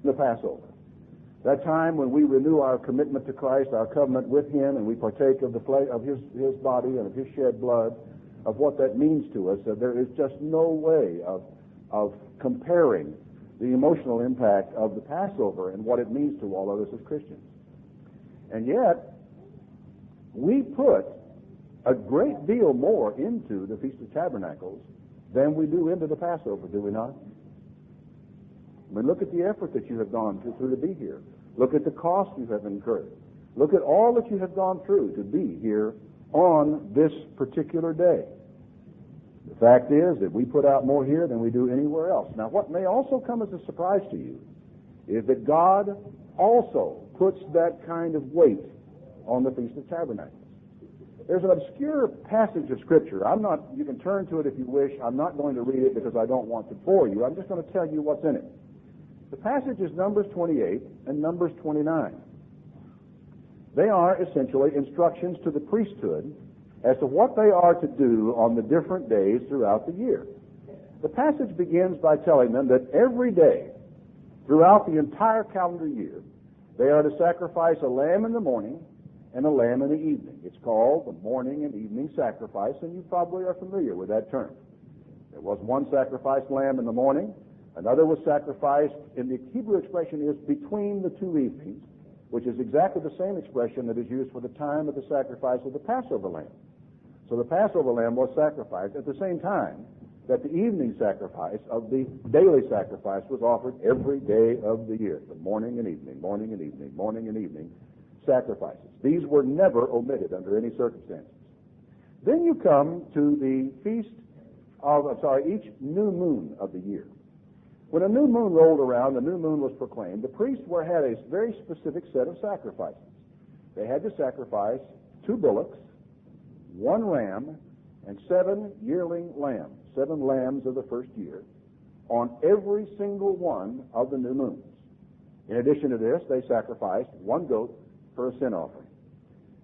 the Passover. That time when we renew our commitment to Christ, our covenant with Him, and we partake of the flesh of His body and of His shed blood, of what that means to us, that there is just no way of comparing the emotional impact of the Passover and what it means to all of us as Christians. And yet, we put a great deal more into the Feast of Tabernacles than we do into the Passover, do we not? I mean, look at the effort that you have gone through to be here. Look at the cost you have incurred. Look at all that you have gone through to be here on this particular day. The fact is that we put out more here than we do anywhere else. Now, what may also come as a surprise to you is that God also puts that kind of weight on the Feast of Tabernacles. There's an obscure passage of Scripture. You can turn to it if you wish. I'm not going to read it because I don't want to bore you. I'm just going to tell you what's in it. The passage is Numbers 28 and Numbers 29. They are essentially instructions to the priesthood as to what they are to do on the different days throughout the year. The passage begins by telling them that every day throughout the entire calendar year, they are to sacrifice a lamb in the morning and a lamb in the evening. It's called the morning and evening sacrifice, and you probably are familiar with that term. There was one sacrificed lamb in the morning. Another was sacrificed, and the Hebrew expression is between the two evenings, which is exactly the same expression that is used for the time of the sacrifice of the Passover lamb. So the Passover lamb was sacrificed at the same time that the evening sacrifice of the daily sacrifice was offered every day of the year, the morning and evening, morning and evening, morning and evening sacrifices. These were never omitted under any circumstances. Then you come to the feast of, each new moon of the year. When a new moon rolled around, the new moon was proclaimed, the priests had a very specific set of sacrifices. They had to sacrifice 2 bullocks, 1 ram, and 7 yearling lambs, 7 lambs of the first year, on every single one of the new moons. In addition to this, they sacrificed 1 goat for a sin offering.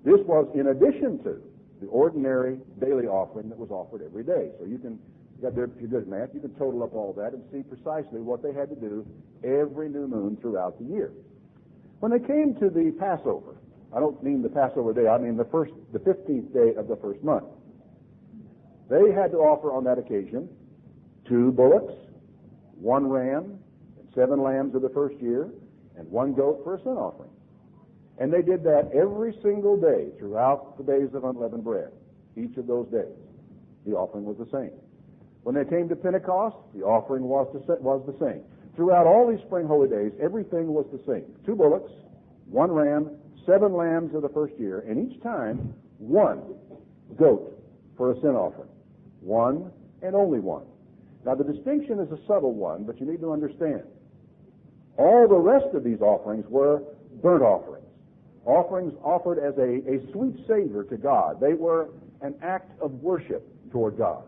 This was in addition to the ordinary daily offering that was offered every day. So if you're good at math, you can total up all that and see precisely what they had to do every new moon throughout the year. When they came to the Passover, I don't mean the Passover day, I mean the 15th day of the first month. They had to offer on that occasion 2 bullocks, 1 ram, and 7 lambs of the first year, and 1 goat for a sin offering. And they did that every single day throughout the days of unleavened bread. Each of those days, the offering was the same. When they came to Pentecost, the offering was the same. Throughout all these spring holy days, everything was the same. 2 bullocks, 1 ram, 7 lambs of the first year, and each time 1 goat for a sin offering. 1 and only 1. Now the distinction is a subtle one, but you need to understand. All the rest of these offerings were burnt offerings. Offerings offered as a sweet savor to God. They were an act of worship toward God.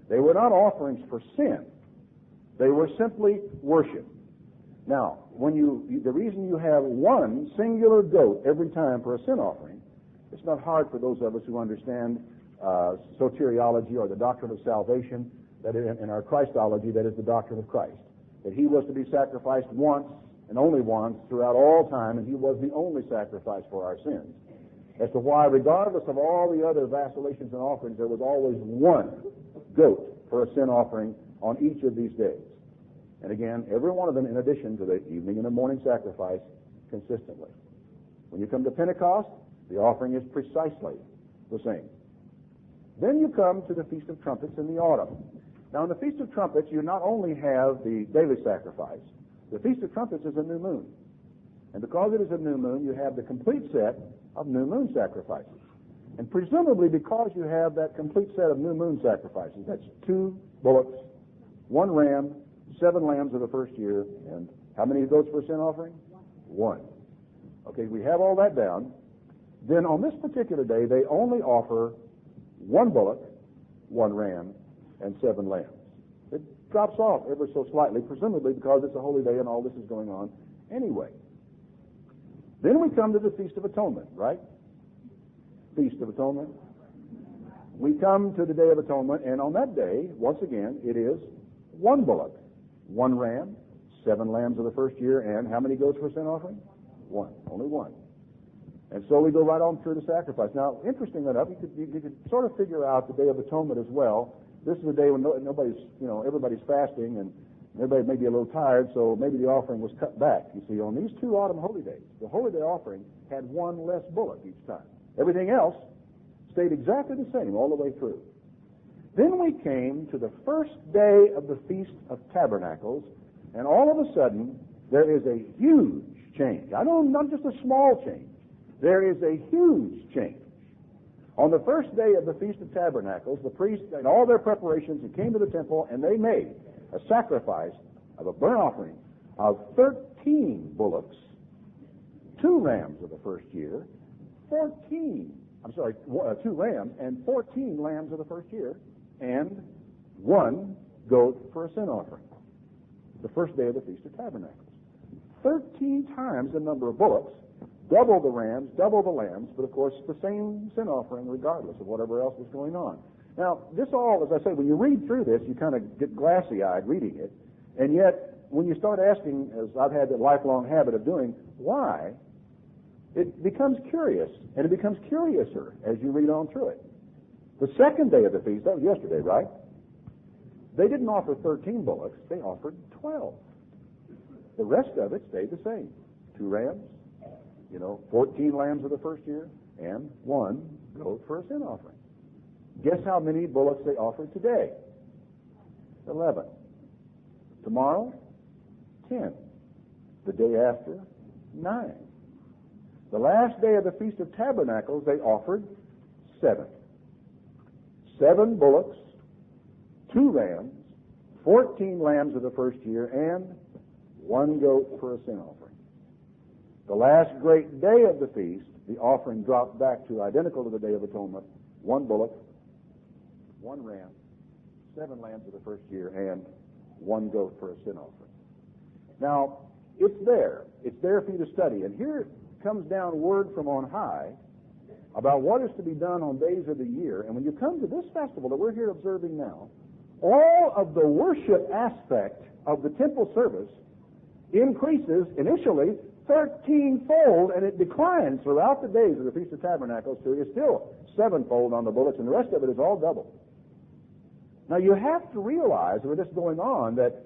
They were not offerings for sin. They were simply worship. Now, the reason you have 1 singular goat every time for a sin offering, it's not hard for those of us who understand soteriology or the doctrine of salvation, that in our Christology, that is the doctrine of Christ. That He was to be sacrificed once and only once throughout all time, and He was the only sacrifice for our sins. As to why, regardless of all the other vacillations and offerings, there was always 1 goat for a sin offering on each of these days. And again, every one of them in addition to the evening and the morning sacrifice consistently. When you come to Pentecost, the offering is precisely the same. Then you come to the Feast of Trumpets in the autumn. Now, in the Feast of Trumpets, you not only have the daily sacrifice, the Feast of Trumpets is a new moon. And because it is a new moon, you have the complete set of new moon sacrifices. And presumably because you have that complete set of new moon sacrifices, that's 2 bullocks, 1 ram, 7 lambs of the first year, and how many goats for a sin offering? 1. Okay, we have all that down. Then on this particular day, they only offer 1 bullock, 1 ram, and 7 lambs. It drops off ever so slightly, presumably because it's a holy day and all this is going on anyway. Then we come to the Feast of Atonement, right? Feast of Atonement. We come to the Day of Atonement, and on that day, once again, it is 1 bullock, 1 ram, 7 lambs of the first year, and how many goats for a sin offering? 1. Only 1. And so we go right on through the sacrifice. Now, interesting enough, you could sort of figure out the Day of Atonement as well. This is a day when everybody's fasting, and everybody may be a little tired, so maybe the offering was cut back. You see, on these 2 autumn holy days, the holy day offering had 1 less bullock each time. Everything else stayed exactly the same all the way through. Then we came to the first day of the Feast of Tabernacles, and all of a sudden, there is a huge change. Not just a small change. There is a huge change. On the first day of the Feast of Tabernacles, the priests and all their preparations came to the temple, and they made a sacrifice of a burnt offering of 13 bullocks, 2 rams of the first year, 2 rams and 14 lambs of the first year, and 1 goat for a sin offering. The first day of the Feast of Tabernacles. 13 times the number of bullocks, double the rams, double the lambs, but of course the same sin offering regardless of whatever else was going on. Now, this all, as I say, when you read through this, you kind of get glassy-eyed reading it, and yet when you start asking, as I've had the lifelong habit of doing, why, it becomes curious, and it becomes curiouser as you read on through it. The second day of the feast, that was yesterday, right? They didn't offer 13 bullocks, they offered 12. The rest of it stayed the same. 2 rams, 14 lambs of the first year, and 1 goat for a sin offering. Guess how many bullocks they offered today? 11. Tomorrow, 10. The day after, 9. The last day of the Feast of Tabernacles, they offered 7. 7 bullocks, 2 rams, 14 lambs of the first year, and 1 goat for a sin offering. The last great day of the feast, the offering dropped back to identical to the Day of Atonement, 1 bullock, 1 ram, 7 lambs of the first year, and 1 goat for a sin offering. Now, it's there. It's there for you to study. And here comes down word from on high about what is to be done on days of the year. And when you come to this festival that we're here observing now, all of the worship aspect of the temple service increases initially 13-fold, and it declines throughout the days of the Feast of Tabernacles to it's still 7-fold on the bullocks, and the rest of it is all double. Now you have to realize with this going on that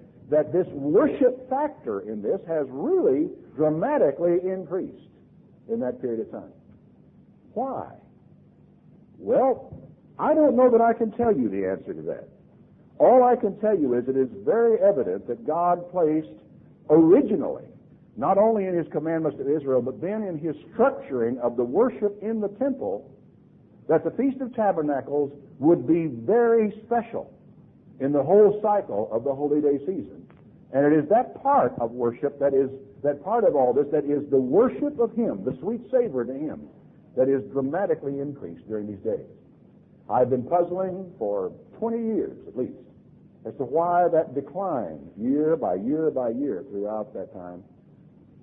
this worship factor in this has really dramatically increased in that period of time. Why? Well, I don't know that I can tell you the answer to that. All I can tell you is it is very evident that God placed originally, not only in his commandments to Israel, but then in his structuring of the worship in the temple, that the Feast of Tabernacles would be very special in the whole cycle of the Holy Day season. And it is that part of worship, that part of all this, that is the worship of him, the sweet savor to him, that is dramatically increased during these days. I've been puzzling for 20 years at least as to why that declined year by year by year throughout that time,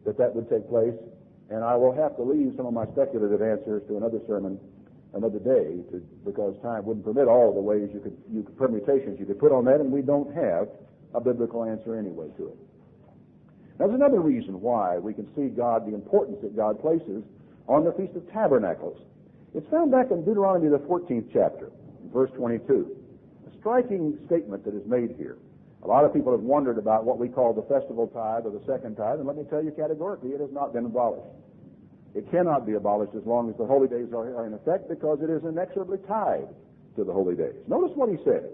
that would take place. And I will have to leave some of my speculative answers to another sermon, another day, because time wouldn't permit all the ways you could permutations you could put on that, and we don't have a biblical answer anyway to it. There's another reason why we can see the importance that God places on the Feast of Tabernacles. It's found back in Deuteronomy, the 14th chapter, verse 22. A striking statement that is made here. A lot of people have wondered about what we call the festival tithe or the second tithe, and let me tell you categorically, it has not been abolished. It cannot be abolished as long as the holy days are in effect, because it is inexorably tied to the holy days. Notice what he says.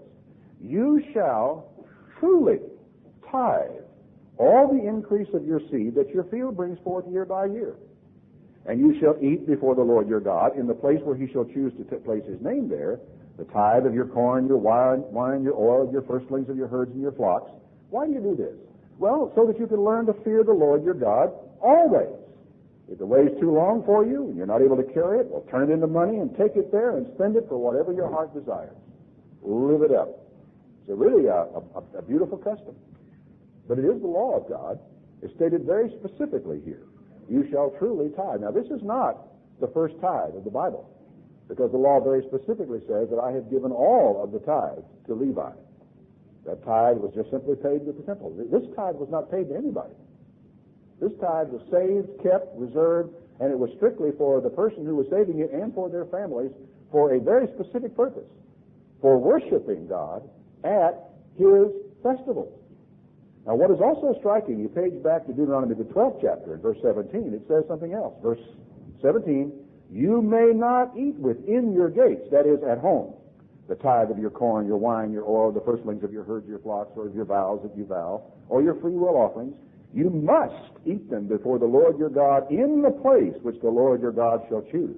You shall truly tithe all the increase of your seed that your field brings forth year by year. And you shall eat before the Lord your God in the place where he shall choose to place his name there, the tithe of your corn, your wine, your oil, your firstlings of your herds and your flocks. Why do you do this? Well, so that you can learn to fear the Lord your God always. If the way is too long for you and you're not able to carry it, well, turn it into money and take it there and spend it for whatever your heart desires. Live it up. It's really a beautiful custom. But it is the law of God. It's stated very specifically here. You shall truly tithe. Now, this is not the first tithe of the Bible, because the law very specifically says that I have given all of the tithe to Levi. That tithe was just simply paid to the temple. This tithe was not paid to anybody. This tithe was saved, kept, reserved, and it was strictly for the person who was saving it and for their families for a very specific purpose, for worshiping God at His festivals. Now, what is also striking, you page back to Deuteronomy, the 12th chapter, in verse 17, it says something else. Verse 17, you may not eat within your gates, that is, at home, the tithe of your corn, your wine, your oil, the firstlings of your herds, your flocks, or of your vows that you vow, or your free will offerings. You must eat them before the Lord your God in the place which the Lord your God shall choose.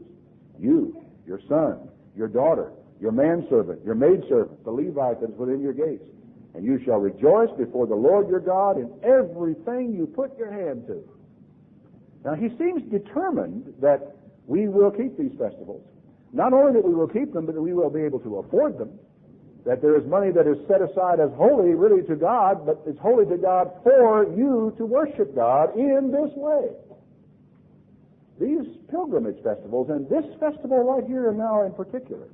You, your son, your daughter, your manservant, your maidservant, the Levite that is within your gates. And you shall rejoice before the Lord your God in everything you put your hand to. Now, he seems determined that we will keep these festivals. Not only that we will keep them, but that we will be able to afford them. That there is money that is set aside as holy really to God, but it's holy to God for you to worship God in this way. These pilgrimage festivals, and this festival right here and now in particular,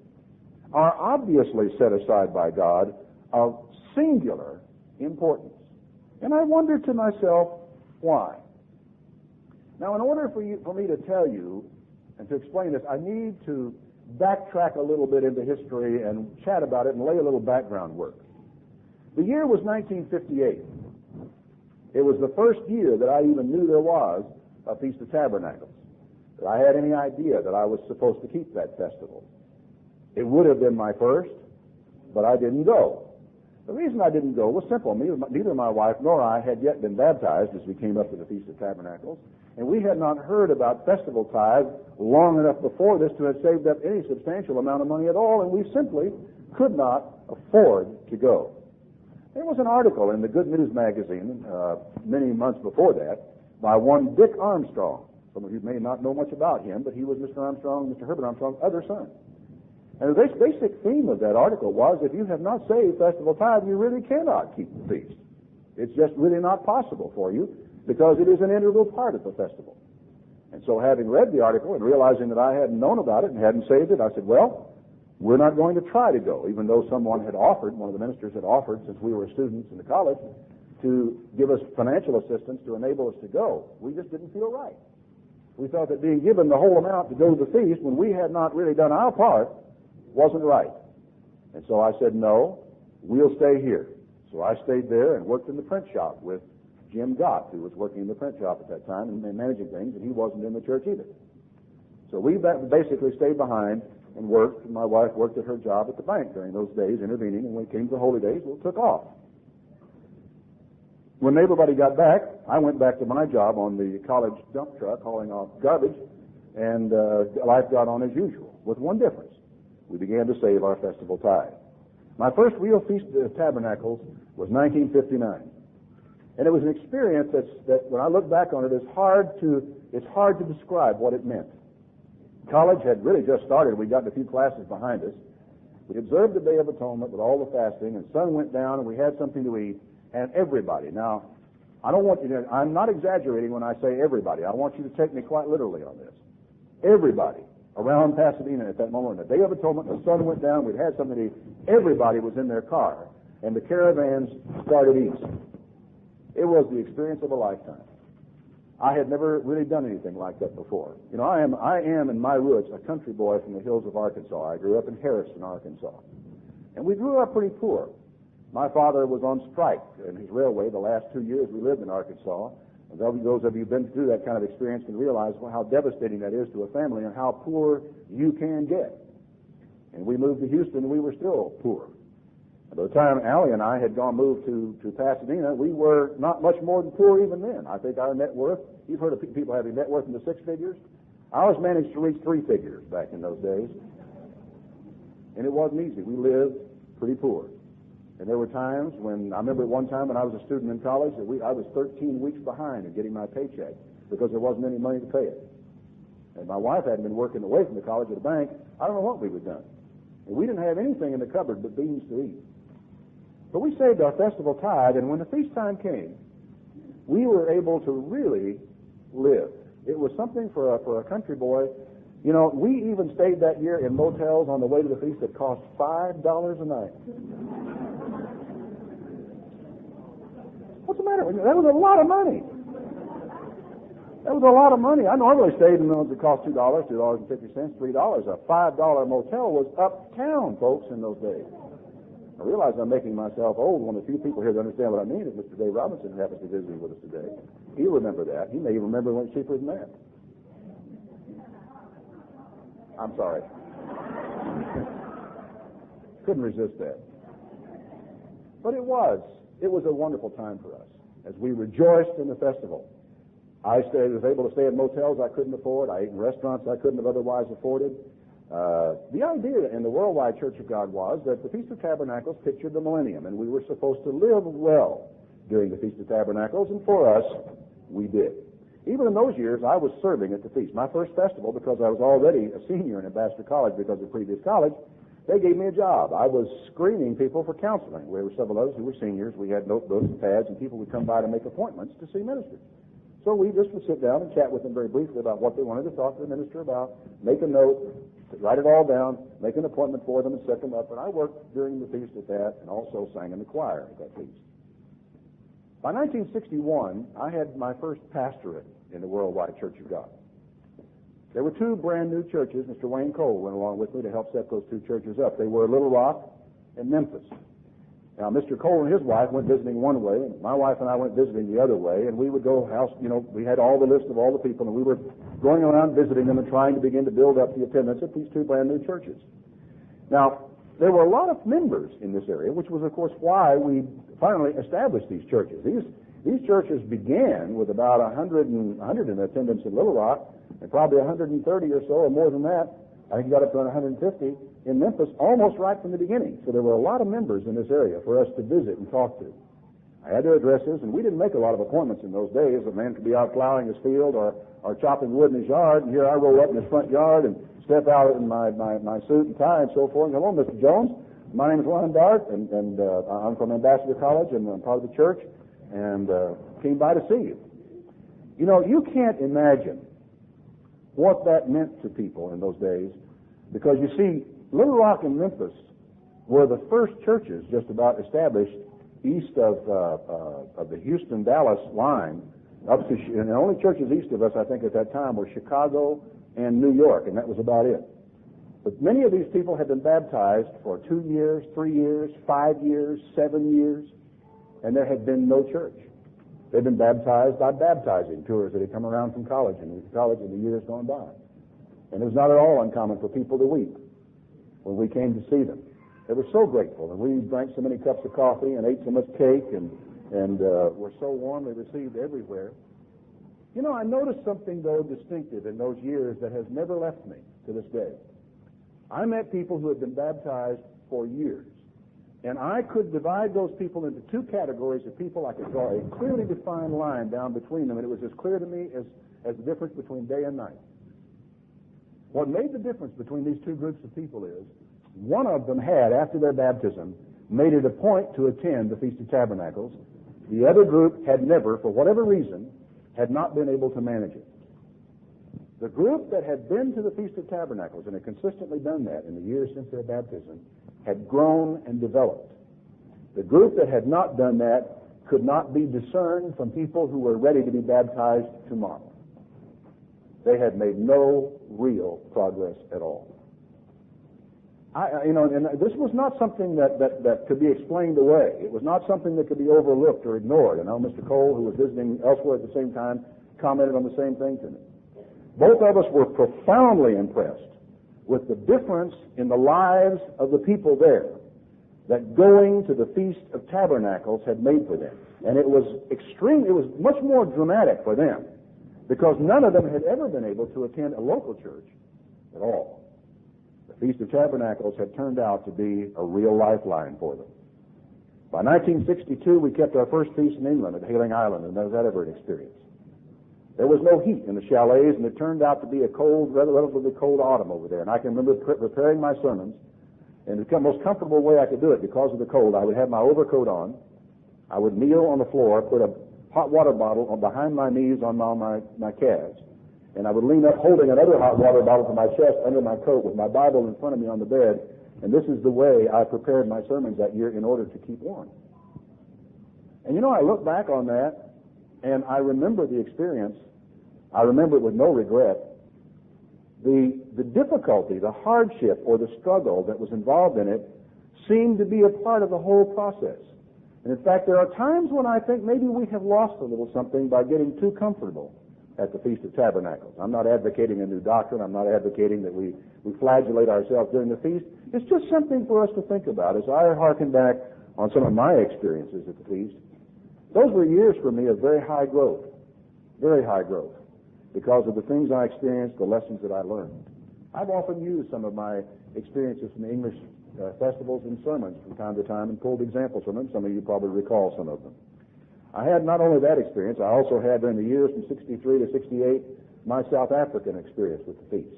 are obviously set aside by God of singular importance. And I wonder to myself, why? Now, in order for me to tell you and to explain this, I need to backtrack a little bit into history and chat about it and lay a little background work. The year was 1958. It was the first year that I even knew there was a Feast of Tabernacles, that I had any idea that I was supposed to keep that festival. It would have been my first, but I didn't go. The reason I didn't go was simple. Neither my wife nor I had yet been baptized as we came up to the Feast of Tabernacles, and we had not heard about festival tithe long enough before this to have saved up any substantial amount of money at all, and we simply could not afford to go. There was an article in the Good News magazine many months before that by one Dick Armstrong. Some of you may not know much about him, but he was Mr. Armstrong, Mr. Herbert Armstrong's other son. And the basic theme of that article was, if you have not saved festival tithe, you really cannot keep the feast. It's just really not possible for you, because it is an integral part of the festival. And so having read the article and realizing that I hadn't known about it and hadn't saved it, I said, well, we're not going to try to go, even though someone had offered, one of the ministers had offered, since we were students in the college, to give us financial assistance to enable us to go. We just didn't feel right. We felt that being given the whole amount to go to the feast when we had not really done our part wasn't right. And so I said, no, we'll stay here. So I stayed there and worked in the print shop with Jim Gott, who was working in the print shop at that time and managing things, and he wasn't in the church either. So we basically stayed behind and worked, and my wife worked at her job at the bank during those days, intervening, and when it came to the holy days, we took off. When everybody got back, I went back to my job on the college dump truck hauling off garbage, and life got on as usual, with one difference. We began to save our festival tithe. My first real Feast of Tabernacles was 1959. And it was an experience that when I look back on it, it's hard to describe what it meant. College had really just started. We'd gotten a few classes behind us. We observed the Day of Atonement with all the fasting, and the sun went down, and we had something to eat, and everybody. Now, I'm not exaggerating when I say everybody. I want you to take me quite literally on this. Everybody around Pasadena at that moment, the Day of Atonement, the sun went down, we'd had something to eat. Everybody was in their car, and the caravans started east. It was the experience of a lifetime. I had never really done anything like that before. You know, I am in my roots a country boy from the hills of Arkansas. I grew up in Harrison, Arkansas. And we grew up pretty poor. My father was on strike in his railway the last 2 years we lived in Arkansas. And those of you who've been through that kind of experience can realize how devastating that is to a family and how poor you can get. And we moved to Houston, we were still poor. By the time Allie and I had moved to Pasadena, we were not much more than poor even then. I think our net worth, you've heard of people having net worth in the six figures. Ours managed to reach three figures back in those days. And it wasn't easy. We lived pretty poor. And there were times when, I remember one time when I was a student in college, I was 13 weeks behind in getting my paycheck because there wasn't any money to pay it. And my wife hadn't been working away from the college at the bank. I don't know what we would have done. And we didn't have anything in the cupboard but beans to eat. But we saved our festival tithe, and when the feast time came, we were able to really live. It was something for a country boy. You know, we even stayed that year in motels on the way to the feast that cost $5 a night. What's the matter? That was a lot of money. That was a lot of money. I normally stayed in those that cost $2, $2.50, $3. A $5 motel was uptown, folks, in those days. I realize I'm making myself old. One of the few people here that understand what I mean is Mr. Dave Robinson, who happens to be visiting with us today. He'll remember that. He may even remember when it was cheaper than that. I'm sorry. Couldn't resist that. But it was a wonderful time for us as we rejoiced in the festival. I was able to stay in motels I couldn't afford. I ate in restaurants I couldn't have otherwise afforded. The idea in the Worldwide Church of God was that the Feast of Tabernacles pictured the millennium, and we were supposed to live well during the Feast of Tabernacles, and for us, we did. Even in those years, I was serving at the feast. My first festival, because I was already a senior in Ambassador College because of previous college, they gave me a job. I was screening people for counseling. There were several others who were seniors. We had notebooks and pads, and people would come by to make appointments to see ministers. So we just would sit down and chat with them very briefly about what they wanted to talk to the minister about, make a note, write it all down, make an appointment for them, and set them up. And I worked during the feast at that and also sang in the choir at that feast. By 1961, I had my first pastorate in the Worldwide Church of God. There were two brand new churches. Mr. Wayne Cole went along with me to help set those two churches up. They were Little Rock and Memphis. Now, Mr. Cole and his wife went visiting one way, and my wife and I went visiting the other way, and we would go we had all the list of all the people, and we were going around visiting them and trying to begin to build up the attendance at these two brand new churches. Now, there were a lot of members in this area, which was, of course, why we finally established these churches. These churches began with about 100 in attendance in Little Rock, and probably 130 or so, or more than that. I think got up to 150 in Memphis almost right from the beginning. So there were a lot of members in this area for us to visit and talk to. I had their addresses, and we didn't make a lot of appointments in those days. A man could be out plowing his field or chopping wood in his yard, and here I roll up in his front yard and step out in my suit and tie and so forth. And, hello, Mr. Jones. My name is Ronald, and I'm from Ambassador College, and I'm part of the church, and came by to see you. You know, you can't imagine what that meant to people in those days, because you see, Little Rock and Memphis were the first churches just about established east of the Houston-Dallas line, and the only churches east of us, I think, at that time were Chicago and New York, and that was about it. But many of these people had been baptized for 2 years, 3 years, 5 years, 7 years, and there had been no church. They'd been baptized by baptizing tours that had come around from college in the years gone by. And it was not at all uncommon for people to weep when we came to see them. They were so grateful, and we drank so many cups of coffee and ate so much cake and were so warmly received everywhere. You know, I noticed something, though, distinctive in those years that has never left me to this day. I met people who had been baptized for years. And I could divide those people into two categories of people. I could draw a clearly defined line down between them, and it was as clear to me as the difference between day and night. What made the difference between these two groups of people is one of them had, after their baptism, made it a point to attend the Feast of Tabernacles. The other group had never, for whatever reason, had not been able to manage it. The group that had been to the Feast of Tabernacles and had consistently done that in the years since their baptism had grown and developed. The group that had not done that could not be discerned from people who were ready to be baptized tomorrow. They had made no real progress at all. And this was not something that could be explained away. It was not something that could be overlooked or ignored. And now Mr. Cole, who was visiting elsewhere at the same time, commented on the same thing to me. Both of us were profoundly impressed with the difference in the lives of the people there that going to the Feast of Tabernacles had made for them. And it was much more dramatic for them because none of them had ever been able to attend a local church at all. The Feast of Tabernacles had turned out to be a real lifeline for them. By 1962, we kept our first feast in England at Hayling Island, and was that ever an experience? There was no heat in the chalets, and it turned out to be a relatively cold autumn over there. And I can remember preparing my sermons, and the most comfortable way I could do it because of the cold, I would have my overcoat on, I would kneel on the floor, put a hot water bottle behind my knees on my calves, and I would lean up holding another hot water bottle to my chest under my coat with my Bible in front of me on the bed, and this is the way I prepared my sermons that year in order to keep warm. And I look back on that, and I remember the experience. I remember it with no regret. The difficulty, the hardship, or the struggle that was involved in it seemed to be a part of the whole process. And in fact, there are times when I think maybe we have lost a little something by getting too comfortable at the Feast of Tabernacles. I'm not advocating a new doctrine. I'm not advocating that we flagellate ourselves during the feast. It's just something for us to think about. As I hearken back on some of my experiences at the feast, those were years for me of very high growth, because of the things I experienced, the lessons that I learned. I've often used some of my experiences from the English festivals and sermons from time to time and pulled examples from them. Some of you probably recall some of them. I had not only that experience, I also had during the years from 63 to 68 my South African experience with the feast,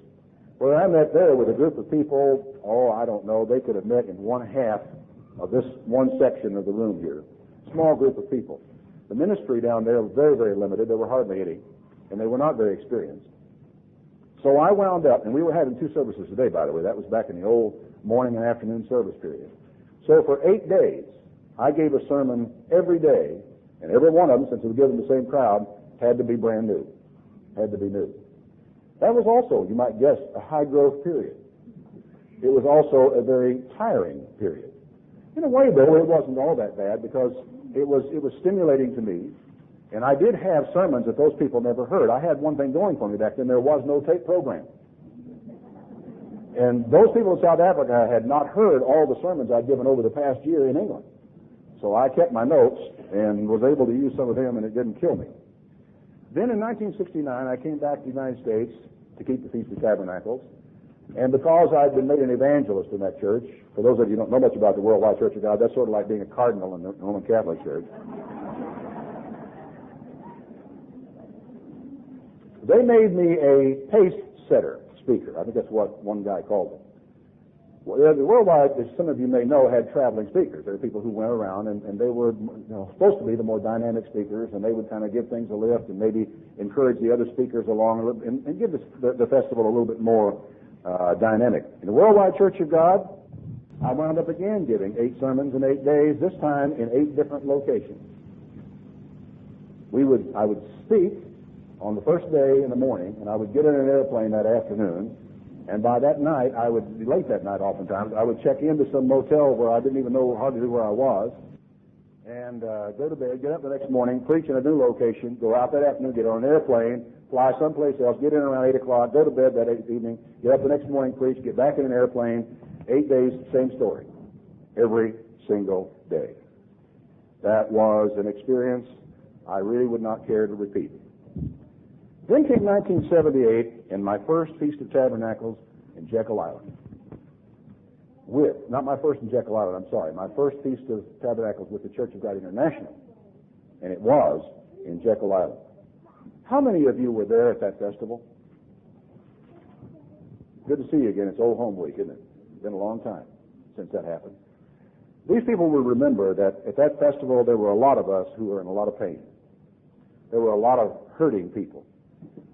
where I met there with a group of people, I don't know, they could have met in one half of this one section of the room here. Small group of people. The ministry down there was very, very limited. There were hardly any, and they were not very experienced. So I wound up, and we were having 2 services a day, by the way. That was back in the old morning and afternoon service period. So for 8 days, I gave a sermon every day, and every one of them, since we were given the same crowd, had to be brand new, had to be new. That was also, you might guess, a high-growth period. It was also a very tiring period. In a way, though, it wasn't all that bad because it was stimulating to me, and I did have sermons that those people never heard. I had one thing going for me back then. There was no tape program. And those people in South Africa had not heard all the sermons I'd given over the past year in England. So I kept my notes and was able to use some of them, and it didn't kill me. Then in 1969, I came back to the United States to keep the Feast of Tabernacles. And because I'd been made an evangelist in that church, for those of you who don't know much about the Worldwide Church of God, that's sort of like being a cardinal in the Roman Catholic Church. They made me a pace setter speaker. I think that's what one guy called it. Well, the Worldwide, as some of you may know, had traveling speakers. There were people who went around, and they were supposed to be the more dynamic speakers, and they would kind of give things a lift and maybe encourage the other speakers along and give the festival a little bit more dynamic. In the Worldwide Church of God, I wound up again giving 8 sermons in 8 days, this time in 8 different locations. I would speak on the first day in the morning, and I would get in an airplane that afternoon, and by that night, late that night oftentimes, I would check into some motel where I didn't even know hardly where I was, and go to bed, get up the next morning, preach in a new location, go out that afternoon, get on an airplane, fly someplace else, get in around 8 o'clock, go to bed that evening, get up the next morning, preach, get back in an airplane, 8 days, same story, every single day. That was an experience I really would not care to repeat. Then came 1978 and my first Feast of Tabernacles in Jekyll Island. Not my first in Jekyll Island, I'm sorry, my first Feast of Tabernacles with the Church of God International. And it was in Jekyll Island. How many of you were there at that festival? Good to see you again. It's Old Home Week, isn't it? It's been a long time since that happened. These people will remember that at that festival there were a lot of us who were in a lot of pain. There were a lot of hurting people.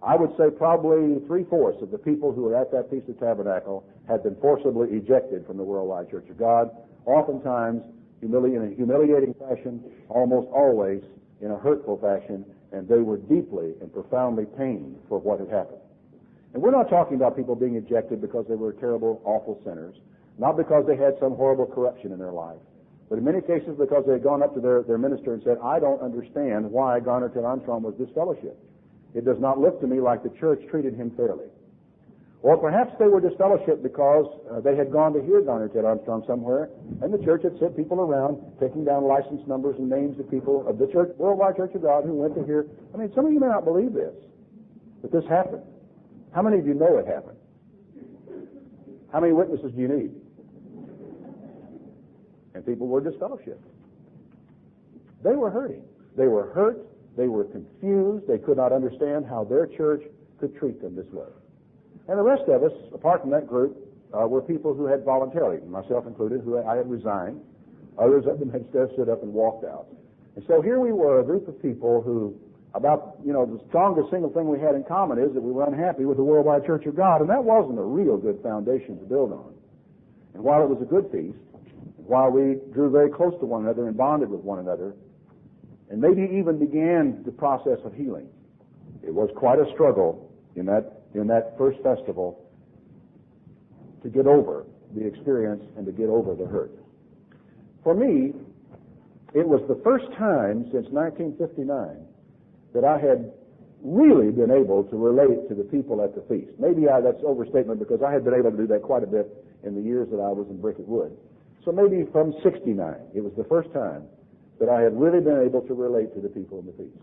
I would say probably 3/4 of the people who were at that Feast of Tabernacle had been forcibly ejected from the Worldwide Church of God, oftentimes in a humiliating fashion, almost always in a hurtful fashion, and they were deeply and profoundly pained for what had happened. And we're not talking about people being ejected because they were terrible, awful sinners, not because they had some horrible corruption in their life, but in many cases because they had gone up to their minister and said, I don't understand why Garner Ted Armstrong was disfellowshipped. It does not look to me like the church treated him fairly. Or perhaps they were disfellowshipped because they had gone to hear Garner Ted Armstrong somewhere, and the church had sent people around taking down license numbers and names of people of the church, Worldwide Church of God, who went to hear. I mean, some of you may not believe this, but this happened. How many of you know it happened? How many witnesses do you need? And people were disfellowshipped. They were hurting. They were hurt. They were confused. They could not understand how their church could treat them this way. And the rest of us, apart from that group, were people who had voluntarily, myself included, who I had resigned. Others of them had stood up and walked out. And so here we were, a group of people who, the strongest single thing we had in common is that we were unhappy with the Worldwide Church of God, and that wasn't a real good foundation to build on. And while it was a good feast, while we drew very close to one another and bonded with one another, and maybe even began the process of healing. It was quite a struggle in that first festival to get over the experience and to get over the hurt. For me, it was the first time since 1959 that I had really been able to relate to the people at the feast. Maybe that's overstatement because I had been able to do that quite a bit in the years that I was in Bricket Wood. So maybe from 69, it was the first time that I had really been able to relate to the people in the feast.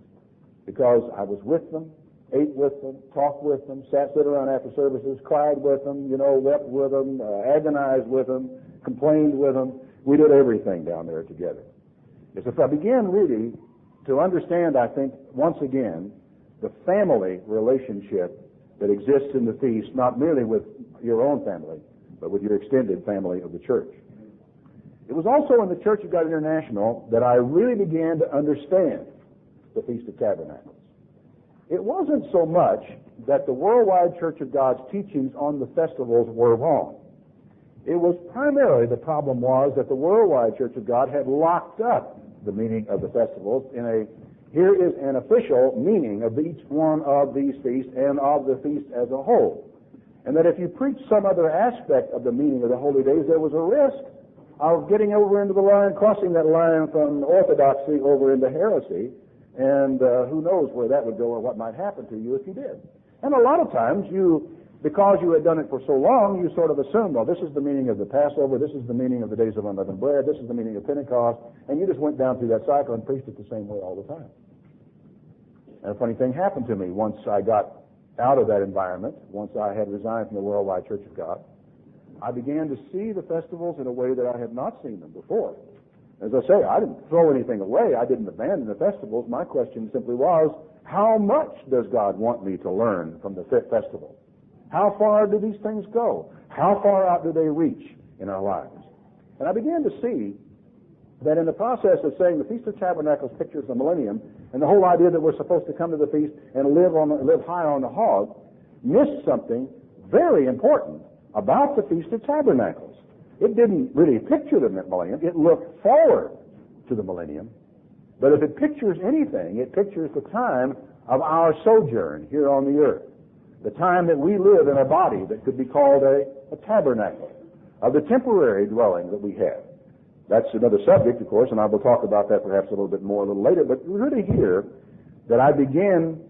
Because I was with them, ate with them, talked with them, sat around after services, cried with them, wept with them, agonized with them, complained with them. We did everything down there together. As if I began really to understand, I think, once again, the family relationship that exists in the feast, not merely with your own family, but with your extended family of the church. It was also in the Church of God International that I really began to understand the Feast of Tabernacles. It wasn't so much that the worldwide Church of God's teachings on the festivals were wrong. It was primarily, the problem was that the worldwide Church of God had locked up the meaning of the festivals in here is an official meaning of each one of these feasts and of the feast as a whole. And that if you preach some other aspect of the meaning of the holy days, there was a risk of getting over into the line, crossing that line from orthodoxy over into heresy, and who knows where that would go or what might happen to you if you did. And a lot of times because you had done it for so long, you sort of assumed, well, this is the meaning of the Passover, this is the meaning of the days of unleavened bread, this is the meaning of Pentecost, and you just went down through that cycle and preached it the same way all the time. And a funny thing happened to me once I got out of that environment, once I had resigned from the Worldwide Church of God. I began to see the festivals in a way that I had not seen them before. As I say, I didn't throw anything away. I didn't abandon the festivals. My question simply was, how much does God want me to learn from the festival? How far do these things go? How far out do they reach in our lives? And I began to see that in the process of saying the Feast of Tabernacles pictures the millennium, and the whole idea that we're supposed to come to the feast and live high on the hog, missed something very important about the Feast of Tabernacles. It didn't really picture the millennium. It looked forward to the millennium. But if it pictures anything, it pictures the time of our sojourn here on the earth. The time that we live in a body that could be called a tabernacle, of the temporary dwelling that we have. That's another subject, of course, and I will talk about that perhaps a little bit more a little later, but really here that I began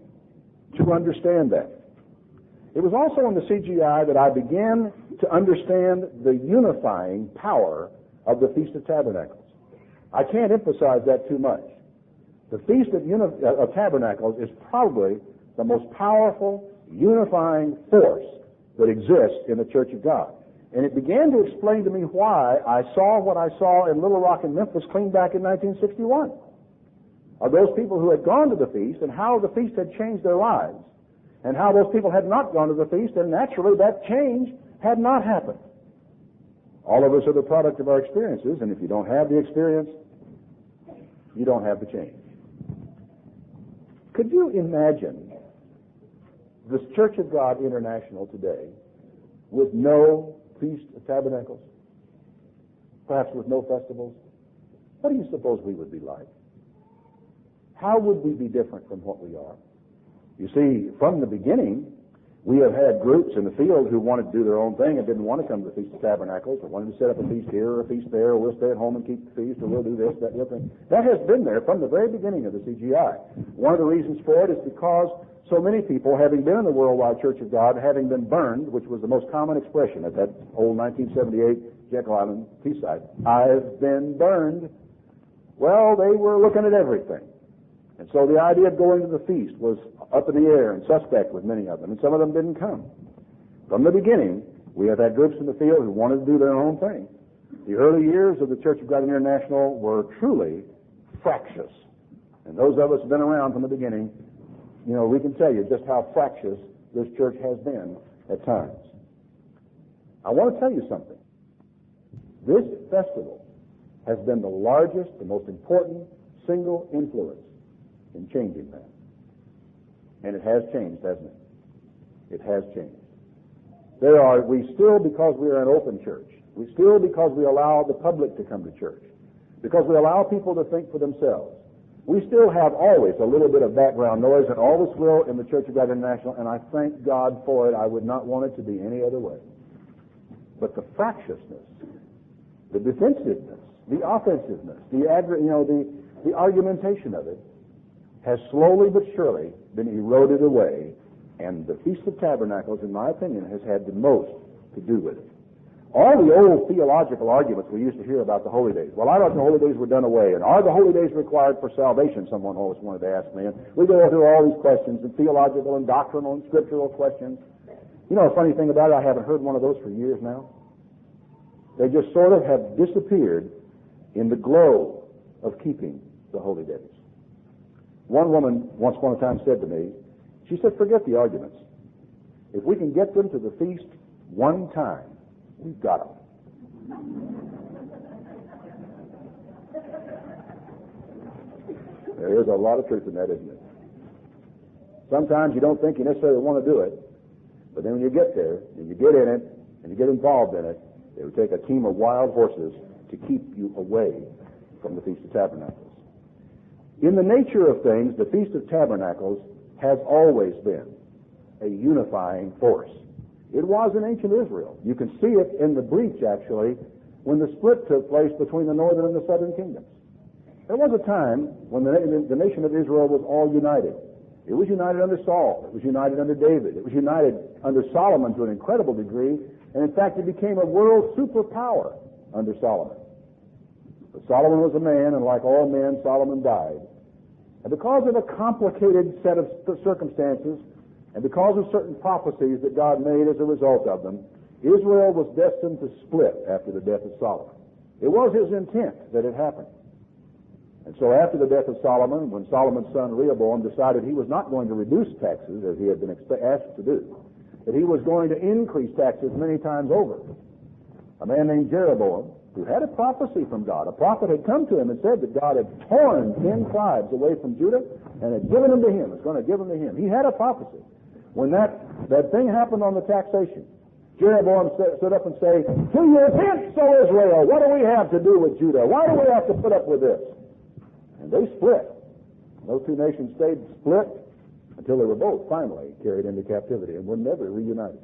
to understand that. It was also in the CGI that I began to understand the unifying power of the Feast of Tabernacles. I can't emphasize that too much. The Feast of Tabernacles is probably the most powerful unifying force that exists in the Church of God. And it began to explain to me why I saw what I saw in Little Rock and Memphis clean back in 1961. Of those people who had gone to the feast and how the feast had changed their lives. And how those people had not gone to the feast, and naturally that change had not happened. All of us are the product of our experiences, and if you don't have the experience, you don't have the change. Could you imagine this Church of God International today with no Feast of Tabernacles? Perhaps with no festivals? What do you suppose we would be like? How would we be different from what we are? You see, from the beginning, we have had groups in the field who wanted to do their own thing and didn't want to come to the Feast of Tabernacles, or wanted to set up a feast here or a feast there, or we'll stay at home and keep the feast, or we'll do this, that, the other thing. That has been there from the very beginning of the CGI. One of the reasons for it is because so many people, having been in the Worldwide Church of God, having been burned, which was the most common expression at that old 1978 Jekyll Island feast site, I've been burned. Well, they were looking at everything. And so the idea of going to the feast was up in the air and suspect with many of them, and some of them didn't come. From the beginning, we have had groups in the field who wanted to do their own thing. The early years of the Church of God International were truly fractious. And those of us who have been around from the beginning, we can tell you just how fractious this church has been at times. I want to tell you something. This festival has been the largest, the most important single influence in changing that. And it has changed, hasn't it? It has changed. We still, because we are an open church, because we allow the public to come to church, because we allow people to think for themselves, We still have always a little bit of background noise, and always will in the Church of God International, and I thank God for it. I would not want it to be any other way. But the fractiousness, the defensiveness, the offensiveness, the argumentation of it has slowly but surely been eroded away, and the Feast of Tabernacles, in my opinion, has had the most to do with it. All the old theological arguments we used to hear about the holy days. Well, I thought the holy days were done away, and are the holy days required for salvation? Someone always wanted to ask me. And we go through all these questions, and theological and doctrinal and scriptural questions. You know, a funny thing about it, I haven't heard one of those for years now. They just sort of have disappeared in the glow of keeping the holy days. One woman once upon a time said to me, she said, forget the arguments. If we can get them to the feast one time, we've got them. There is a lot of truth in that, isn't it? Sometimes you don't think you necessarily want to do it, but then when you get there, and you get in it, and you get involved in it, it would take a team of wild horses to keep you away from the Feast of Tabernacles. In the nature of things, the Feast of Tabernacles has always been a unifying force. It was in ancient Israel. You can see it in the breach, actually, when the split took place between the northern and the southern kingdoms. There was a time when the nation of Israel was all united. It was united under Saul. It was united under David. It was united under Solomon to an incredible degree. And in fact, it became a world superpower under Solomon. But Solomon was a man, and like all men, Solomon died. And because of a complicated set of circumstances, and because of certain prophecies that God made as a result of them, Israel was destined to split after the death of Solomon. It was his intent that it happened. And so after the death of Solomon, when Solomon's son Rehoboam decided he was not going to reduce taxes, as he had been asked to do, that he was going to increase taxes many times over, a man named Jeroboam, who had a prophecy from God. A prophet had come to him and said that God had torn 10 tribes away from Judah and had given them to him. It's going to give them to him. He had a prophecy. When that thing happened on the taxation, Jeroboam stood up and said, "To your tents, O Israel, what do we have to do with Judah? Why do we have to put up with this?" And they split. Those two nations stayed split until they were both finally carried into captivity and were never reunited.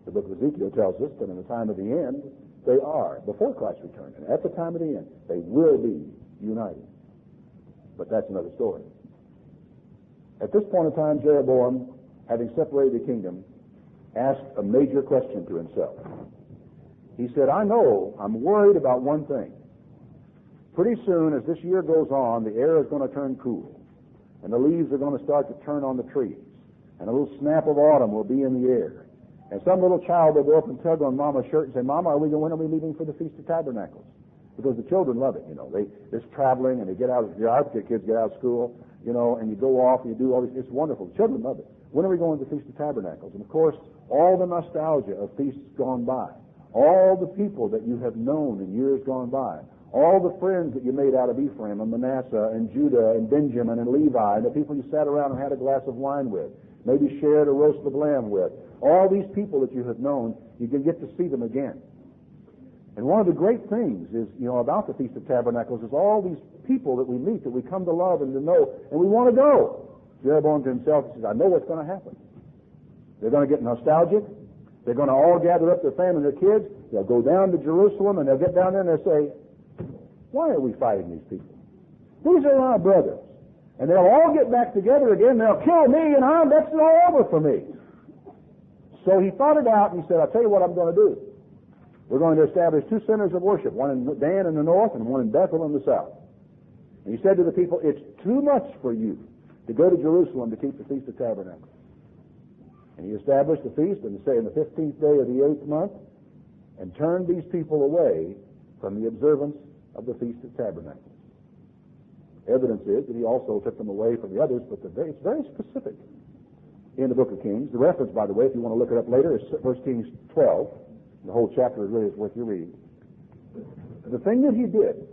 The book of Ezekiel tells us that in the time of the end, they are, before Christ's return, and at the time of the end, they will be united. But that's another story. At this point in time, Jeroboam, having separated the kingdom, asked a major question to himself. He said, I'm worried about one thing. Pretty soon, as this year goes on, the air is going to turn cool, and the leaves are going to start to turn on the trees, and a little snap of autumn will be in the air. And some little child will go up and tug on Mama's shirt and say, "Mama, when are we leaving for the Feast of Tabernacles?" Because the children love it, They're traveling, and they get out. Our kids get out of school, and you go off and you do all this. It's wonderful. The children love it. When are we going to the Feast of Tabernacles? And of course, all the nostalgia of feasts gone by, all the people that you have known in years gone by, all the friends that you made out of Ephraim and Manasseh and Judah and Benjamin and Levi, and the people you sat around and had a glass of wine with, maybe shared a roast of lamb with. All these people that you have known, you can get to see them again. And one of the great things is, about the Feast of Tabernacles is all these people that we meet, that we come to love and to know, and we want to go. Jeroboam to himself says, I know what's going to happen. They're going to get nostalgic. They're going to all gather up their family and their kids. They'll go down to Jerusalem, and they'll get down there and they'll say, why are we fighting these people? These are our brothers. And they'll all get back together again. They'll kill me, and that's all over for me. So he thought it out, and he said, I'll tell you what I'm going to do. We're going to establish two centers of worship, one in Dan in the north and one in Bethel in the south. And he said to the people, it's too much for you to go to Jerusalem to keep the Feast of Tabernacles. And he established the feast, and say, in the 15th day of the 8th month, and turned these people away from the observance of the Feast of Tabernacles. Evidence is that he also took them away from the others, but it's very specific in the book of Kings. The reference, by the way, if you want to look it up later, is 1 Kings 12. The whole chapter really is worth your reading. The thing that he did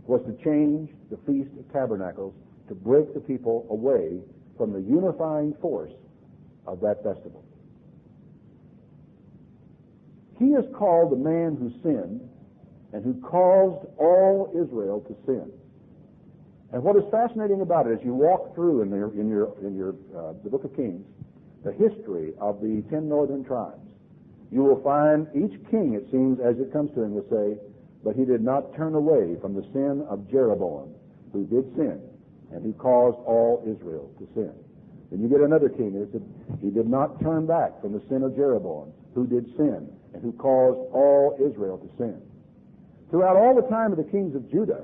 was to change the Feast of Tabernacles to break the people away from the unifying force of that festival. He is called the man who sinned and who caused all Israel to sin. And what is fascinating about it, as you walk through in the Book of Kings, the history of the 10 northern tribes, you will find each king, it seems, as it comes to him, will say, but he did not turn away from the sin of Jeroboam, who did sin, and who caused all Israel to sin. Then you get another king, and it said, he did not turn back from the sin of Jeroboam, who did sin, and who caused all Israel to sin. Throughout all the time of the kings of Judah,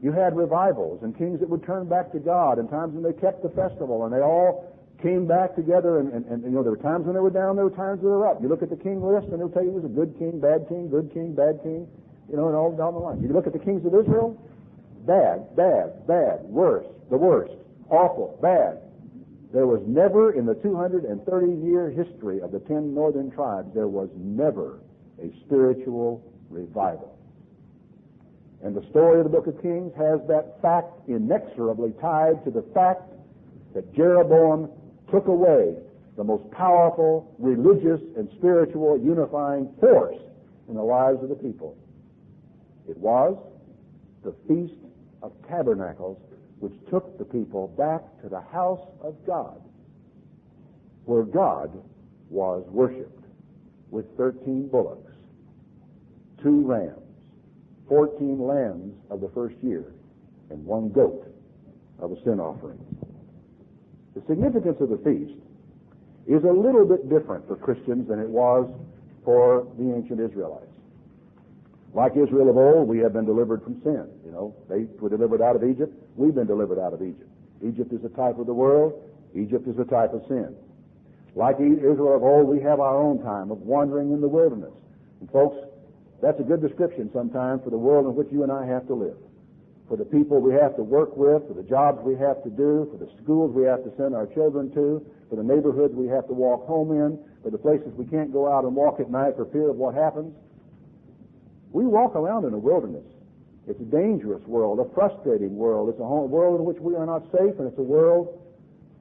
you had revivals and kings that would turn back to God, and times when they kept the festival, and they all came back together, and you know, there were times when they were down, there were times when they were up. You look at the king list, and they'll tell you there's a good king, bad king, good king, bad king, you know, and all down the line. You look at the kings of Israel, bad, bad, bad, worse, the worst, awful, bad. There was never, in the 230-year history of the 10 northern tribes, there was never a spiritual revival. And the story of the Book of Kings has that fact inexorably tied to the fact that Jeroboam took away the most powerful religious and spiritual unifying force in the lives of the people. It was the Feast of Tabernacles, which took the people back to the house of God, where God was worshipped with 13 bullocks, 2 rams, 14 lambs of the first year, and 1 goat of a sin offering. The significance of the feast is a little bit different for Christians than it was for the ancient Israelites. Like Israel of old, we have been delivered from sin. You know, they were delivered out of Egypt. We've been delivered out of Egypt. Egypt is a type of the world. Egypt is a type of sin. Like Israel of old, we have our own time of wandering in the wilderness. And folks, that's a good description sometimes for the world in which you and I have to live. For the people we have to work with, for the jobs we have to do, for the schools we have to send our children to, for the neighborhoods we have to walk home in, for the places we can't go out and walk at night for fear of what happens. We walk around in a wilderness. It's a dangerous world, a frustrating world. It's a world in which we are not safe, and it's a world,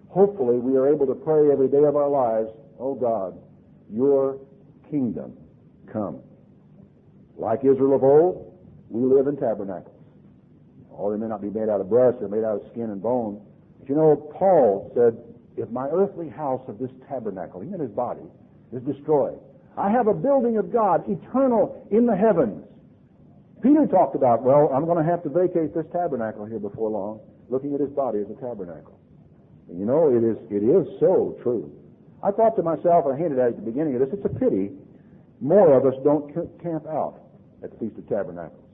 hopefully, we are able to pray every day of our lives, oh God, your kingdom come. Like Israel of old, we live in tabernacles. Oh, they may not be made out of brass, they're made out of skin and bone. But you know, Paul said, if my earthly house of this tabernacle, he meant his body, is destroyed, I have a building of God, eternal in the heavens. Peter talked about, well, I'm going to have to vacate this tabernacle here before long, looking at his body as a tabernacle. And you know, it is so true. I thought to myself, I hinted at the beginning of this, it's a pity more of us don't camp out at the Feast of Tabernacles.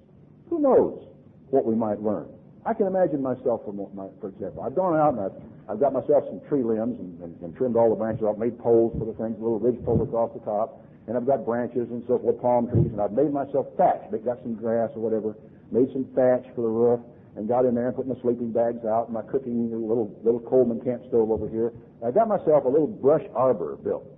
Who knows what we might learn? I can imagine myself, for example, I've gone out and I've got myself some tree limbs and trimmed all the branches off, made poles for the things, little ridge poles across the top, and I've got branches and so forth, palm trees, and I've made myself thatch. I've got some grass or whatever, made some thatch for the roof, and got in there and put my sleeping bags out and my cooking little Coleman camp stove over here. I got myself a little brush arbor built.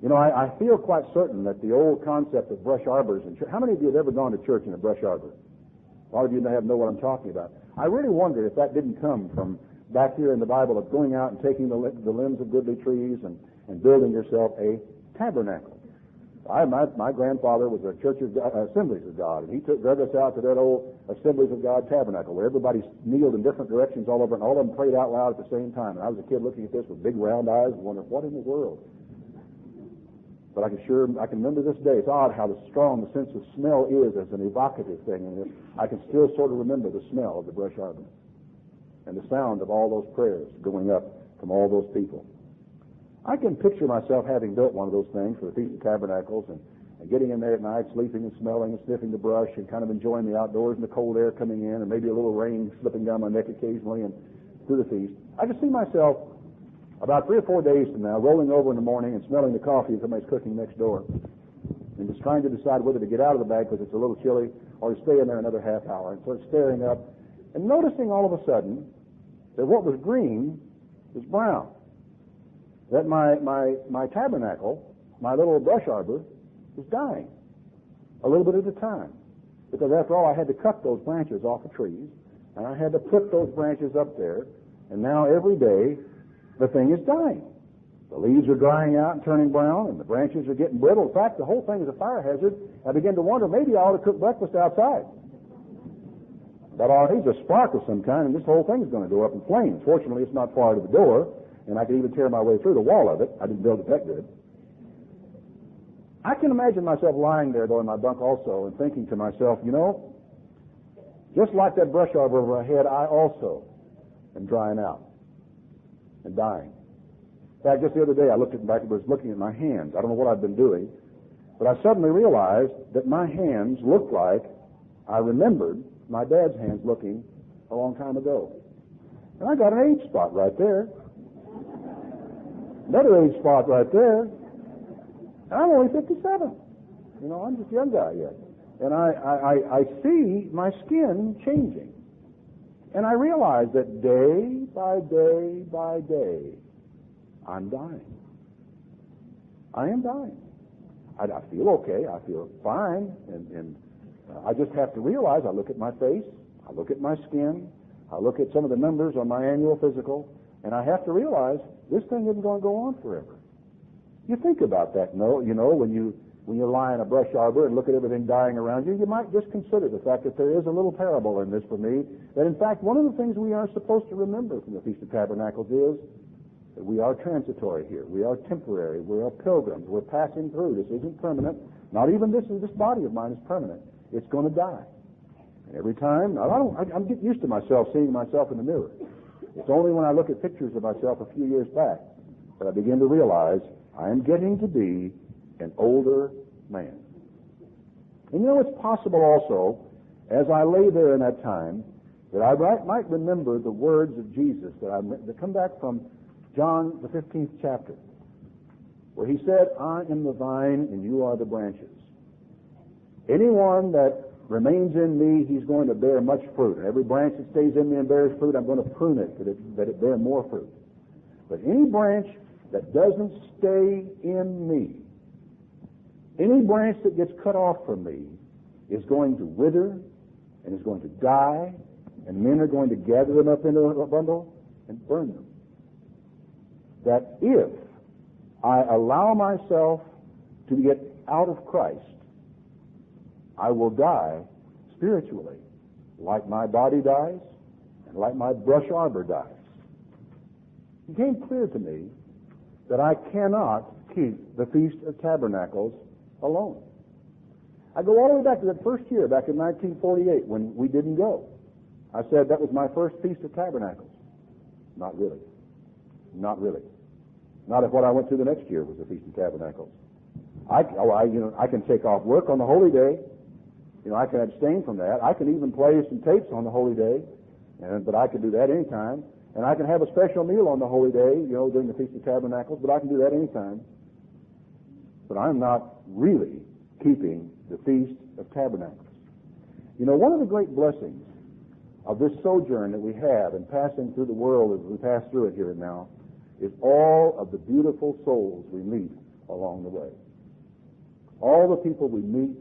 You know, I feel quite certain that the old concept of brush arbors in church, how many of you have ever gone to church in a brush arbor? A lot of you know what I'm talking about. I really wonder if that didn't come from back here in the Bible of going out and taking the limbs of goodly trees and building yourself a tabernacle. My grandfather was a church of Assemblies of God, and he drug us out to that old Assemblies of God tabernacle where everybody kneeled in different directions all over, and all of them prayed out loud at the same time. And I was a kid looking at this with big round eyes and wondering, what in the world? But I can remember this day. It's odd how strong the sense of smell is as an evocative thing. And I can still sort of remember the smell of the brush arbor and the sound of all those prayers going up from all those people. I can picture myself having built one of those things for the Feast of Tabernacles and getting in there at night, sleeping and smelling and sniffing the brush and kind of enjoying the outdoors and the cold air coming in and maybe a little rain slipping down my neck occasionally and through the feast. I can see myself about 3 or 4 days from now, rolling over in the morning and smelling the coffee that somebody's cooking next door, and just trying to decide whether to get out of the bag because it's a little chilly or to stay in there another half hour, and sort of staring up and noticing all of a sudden that what was green was brown. That my tabernacle, my little brush arbor, was dying a little bit at a time. Because after all, I had to cut those branches off the trees, and I had to put those branches up there, and now every day the thing is dying. The leaves are drying out and turning brown, and the branches are getting brittle. In fact, the whole thing is a fire hazard. I began to wonder, maybe I ought to cook breakfast outside. But he's a spark of some kind, and this whole thing's going to go up in flames. Fortunately, it's not far to the door, and I could even tear my way through the wall of it. I didn't build it that good. I can imagine myself lying there, though, in my bunk also, and thinking to myself, you know, just like that brush arbor over my head, I also am drying out and dying. In fact, just the other day, I was looking at my hands. I don't know what I've been doing, but I suddenly realized that my hands looked like I remembered my dad's hands looking a long time ago. And I got an age spot right there. Another age spot right there. And I'm only 57. You know, I'm just a young guy yet. And I see my skin changing. And I realize that day by day by day, I'm dying. I am dying. I feel okay. I feel fine. And I just have to realize, I look at my face, I look at my skin, I look at some of the numbers on my annual physical, and I have to realize this thing isn't going to go on forever. You think about that, you know, when you lie in a brush arbor and look at everything dying around you, you might just consider the fact that there is a little parable in this for me, that in fact one of the things we are supposed to remember from the Feast of Tabernacles is that we are transitory here. We are temporary. We are pilgrims. We're passing through. This isn't permanent. Not even this body of mine is permanent. It's going to die. And every time, I'm getting used to myself, seeing myself in the mirror. It's only when I look at pictures of myself a few years back that I begin to realize I am getting to be an older man. And you know, it's possible also, as I lay there in that time, that I might remember the words of Jesus that come back from John, the 15th chapter, where he said, I am the vine and you are the branches. Anyone that remains in me, he's going to bear much fruit. And every branch that stays in me and bears fruit, I'm going to prune it that it bear more fruit. But any branch that doesn't stay in me, any branch that gets cut off from me is going to wither and is going to die, and men are going to gather them up into a bundle and burn them. That if I allow myself to get out of Christ, I will die spiritually, like my body dies and like my brush arbor dies. It became clear to me that I cannot keep the Feast of Tabernacles alone. I go all the way back to that first year, back in 1948, when we didn't go. I said that was my first Feast of Tabernacles. Not really. Not really. Not if what I went through the next year was the Feast of Tabernacles. I can take off work on the holy day. You know, I can abstain from that. I can even play some tapes on the holy day, but I can do that anytime. And I can have a special meal on the holy day, you know, during the Feast of Tabernacles, but I can do that anytime. But I'm not really keeping the Feast of Tabernacles. You know, one of the great blessings of this sojourn that we have in passing through the world as we pass through it here and now is all of the beautiful souls we meet along the way. All the people we meet,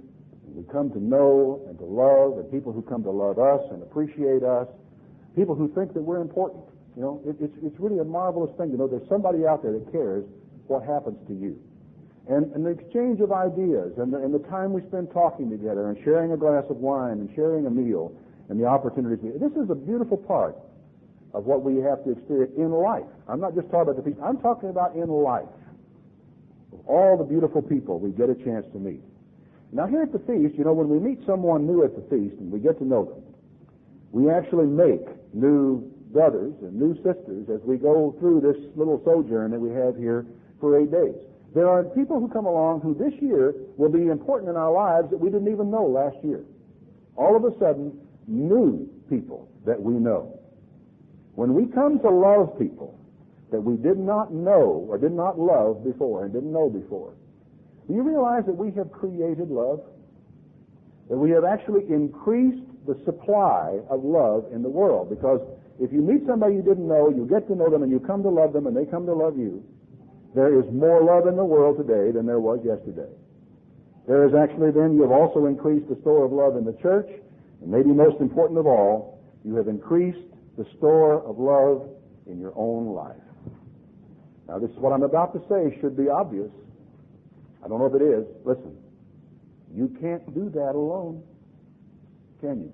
we come to know and to love, and people who come to love us and appreciate us, people who think that we're important. You know, it's really a marvelous thing to know there's somebody out there that cares what happens to you. And the exchange of ideas and the time we spend talking together and sharing a glass of wine and sharing a meal and the opportunities. This is a beautiful part of what we have to experience in life. I'm not just talking about the feast. I'm talking about in life. All the beautiful people we get a chance to meet. Now here at the feast, you know, when we meet someone new at the feast and we get to know them, we actually make new brothers and new sisters as we go through this little sojourn that we have here for 8 days. There are people who come along who this year will be important in our lives that we didn't even know last year. All of a sudden, new people that we know. When we come to love people that we did not know or did not love before and didn't know before, do you realize that we have created love? That we have actually increased the supply of love in the world? Because if you meet somebody you didn't know, you get to know them and you come to love them and they come to love you, there is more love in the world today than there was yesterday. There is actually then, you have also increased the store of love in the church, and maybe most important of all, you have increased the store of love in your own life. Now this is what I'm about to say should be obvious. I don't know if it is. Listen, you can't do that alone, can you?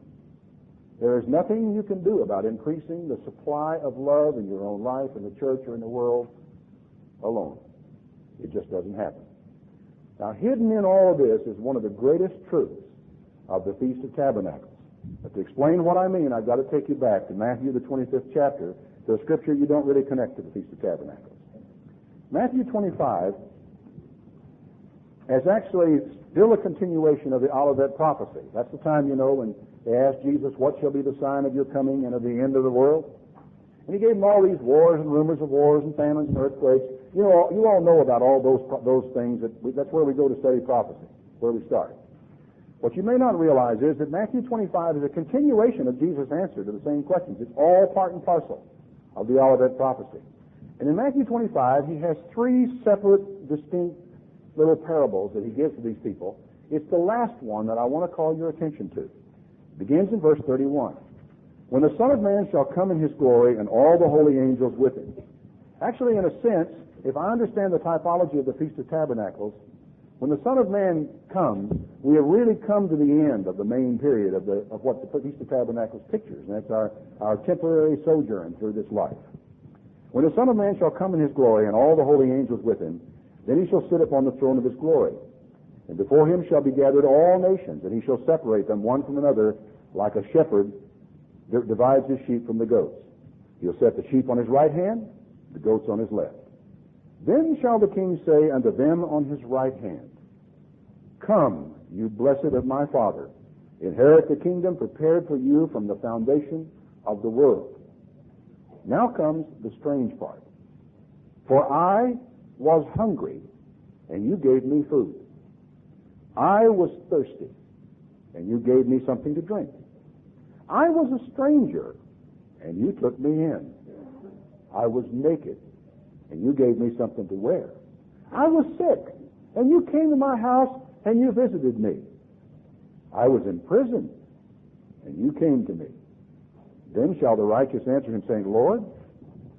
There is nothing you can do about increasing the supply of love in your own life, in the church, or in the world alone. It just doesn't happen. Now, hidden in all of this is one of the greatest truths of the Feast of Tabernacles. But to explain what I mean, I've got to take you back to Matthew, the 25th chapter, to a scripture you don't really connect to the Feast of Tabernacles. Matthew 25 is actually still a continuation of the Olivet prophecy. That's the time, when they asked Jesus, what shall be the sign of your coming and of the end of the world? And he gave them all these wars and rumors of wars and famines and earthquakes. You all know about all those things. That's where we go to study prophecy, where we start. What you may not realize is that Matthew 25 is a continuation of Jesus' answer to the same questions. It's all part and parcel of the Olivet prophecy. And in Matthew 25, he has three separate, distinct little parables that he gives to these people. It's the last one that I want to call your attention to. It begins in verse 31. When the Son of Man shall come in his glory and all the holy angels with him. Actually, in a sense, if I understand the typology of the Feast of Tabernacles, when the Son of Man comes, we have really come to the end of the main period of what the Feast of Tabernacles pictures, and that's our temporary sojourn through this life. When the Son of Man shall come in his glory and all the holy angels with him, then he shall sit upon the throne of his glory. And before him shall be gathered all nations, and he shall separate them one from another, like a shepherd divides his sheep from the goats. He'll set the sheep on his right hand, the goats on his left. Then shall the king say unto them on his right hand, Come, you blessed of my Father, inherit the kingdom prepared for you from the foundation of the world. Now comes the strange part. For I was hungry, and you gave me food. I was thirsty, and you gave me something to drink. I was a stranger, and you took me in. I was naked, and you gave me something to wear. I was sick, and you came to my house, and you visited me. I was in prison, and you came to me. Then shall the righteous answer him, saying, Lord,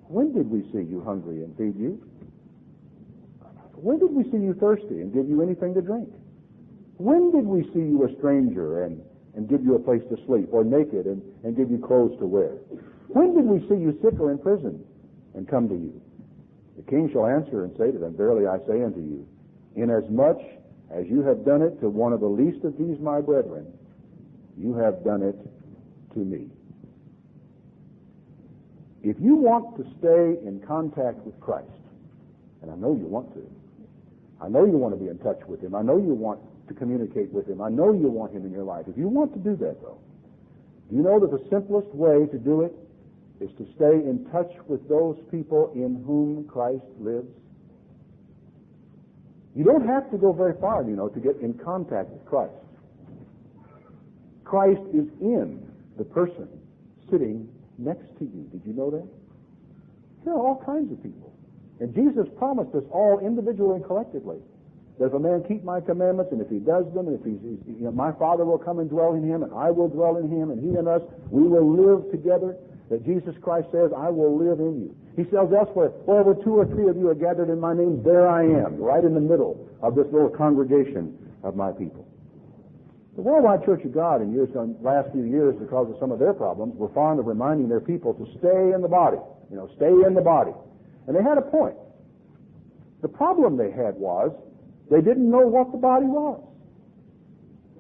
when did we see you hungry and feed you? When did we see you thirsty and give you anything to drink? When did we see you a stranger and give you a place to sleep, or naked and give you clothes to wear? When did we see you sick or in prison and come to you? The king shall answer and say to them, Verily I say unto you, inasmuch as you have done it to one of the least of these my brethren, you have done it to me. If you want to stay in contact with Christ, and I know you want to, I know you want to be in touch with him, I know you want to communicate with him, I know you want him in your life. If you want to do that, though, do you know that the simplest way to do it is to stay in touch with those people in whom Christ lives? You don't have to go very far, to get in contact with Christ. Christ is in the person sitting next to you. Did you know that? There are all kinds of people. And Jesus promised us all individually and collectively that if a man keep my commandments, and if he does them, and if my Father will come and dwell in him, and I will dwell in him, and he in us, we will live together. That Jesus Christ says, I will live in you. He says elsewhere, wherever two or three of you are gathered in my name, there I am, right in the middle of this little congregation of my people. The Worldwide Church of God in the last few years, because of some of their problems, were fond of reminding their people to stay in the body. Stay in the body. And they had a point. The problem they had was they didn't know what the body was.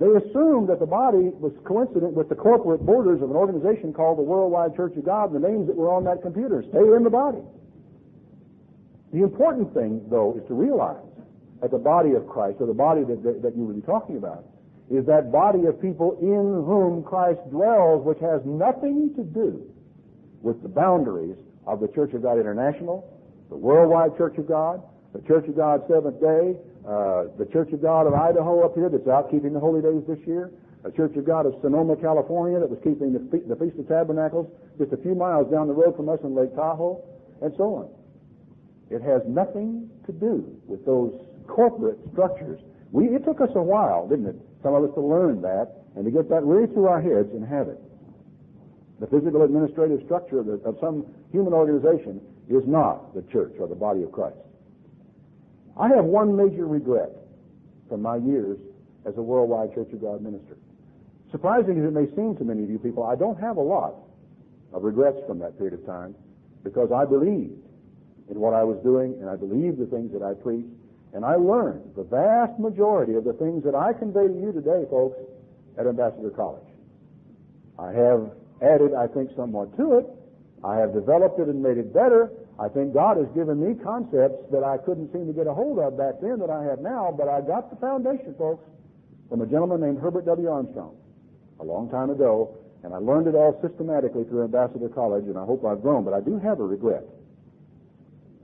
They assumed that the body was coincident with the corporate borders of an organization called the Worldwide Church of God, and the names that were on that computer. Stay in the body. The important thing, though, is to realize that the body of Christ, or the body that you were talking about, is that body of people in whom Christ dwells, which has nothing to do with the boundaries of the Church of God International, the Worldwide Church of God, the Church of God Seventh Day, the Church of God of Idaho up here that's out keeping the holy days this year, a Church of God of Sonoma, California that was keeping the Feast of Tabernacles just a few miles down the road from us in Lake Tahoe, and so on. It has nothing to do with those corporate structures. It took us a while, didn't it, some of us to learn that and to get that really through our heads and have it. The physical administrative structure of some human organization is not the church or the body of Christ. I have one major regret from my years as a Worldwide Church of God minister. Surprising as it may seem to many of you people, I don't have a lot of regrets from that period of time because I believed in what I was doing and I believed the things that I preached, and I learned the vast majority of the things that I convey to you today, folks, at Ambassador College. I have added, I think, somewhat to it. I have developed it and made it better. I think God has given me concepts that I couldn't seem to get a hold of back then that I have now, but I got the foundation, folks, from a gentleman named Herbert W. Armstrong a long time ago, and I learned it all systematically through Ambassador College, and I hope I've grown, but I do have a regret.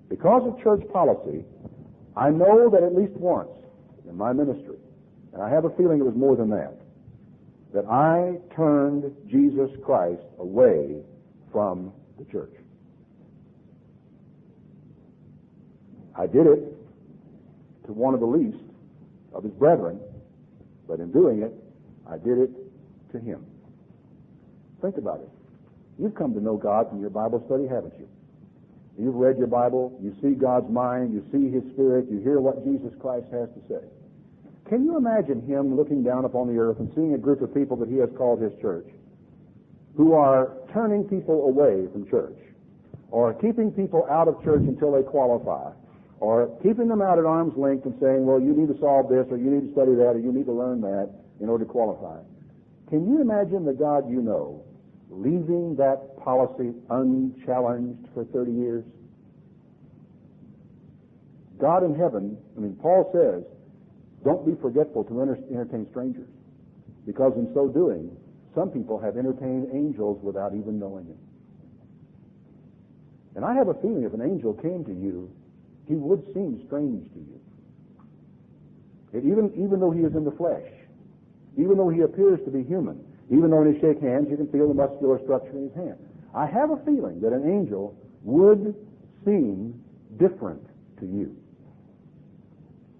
Because of church policy, I know that at least once in my ministry, and I have a feeling it was more than that I turned Jesus Christ away from the church. I did it to one of the least of his brethren, but in doing it, I did it to him. Think about it. You've come to know God from your Bible study, haven't you? You've read your Bible, you see God's mind, you see His Spirit, you hear what Jesus Christ has to say. Can you imagine Him looking down upon the earth and seeing a group of people that He has called His church who are turning people away from church, or keeping people out of church until they qualify, or keeping them out at arm's length and saying, well, you need to solve this, or you need to study that, or you need to learn that in order to qualify? Can you imagine the God you know leaving that policy unchallenged for 30 years? God in heaven, Paul says, don't be forgetful to entertain strangers, because in so doing, some people have entertained angels without even knowing it. And I have a feeling if an angel came to you, he would seem strange to you. Even though he is in the flesh, even though he appears to be human, even though when you shake hands, you can feel the muscular structure in his hand. I have a feeling that an angel would seem different to you.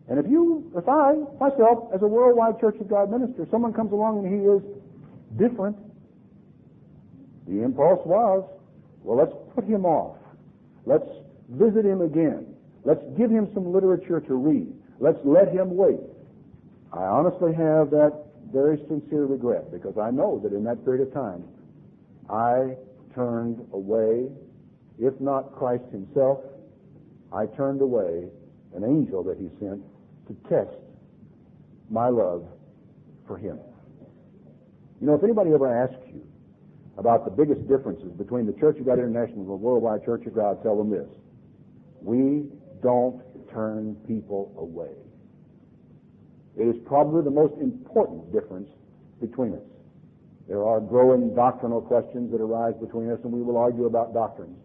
And if I, myself, as a worldwide Church of God minister, someone comes along and he is different, the impulse was, well, let's put him off. Let's visit him again. Let's give him some literature to read. Let's let him wait. I honestly have that very sincere regret, because I know that in that period of time, I turned away, if not Christ himself, I turned away an angel that he sent to test my love for him. You know, if anybody ever asks you about the biggest differences between the Church of God International and the Worldwide Church of God, tell them this: we don't turn people away. It is probably the most important difference between us. There are growing doctrinal questions that arise between us, and we will argue about doctrines.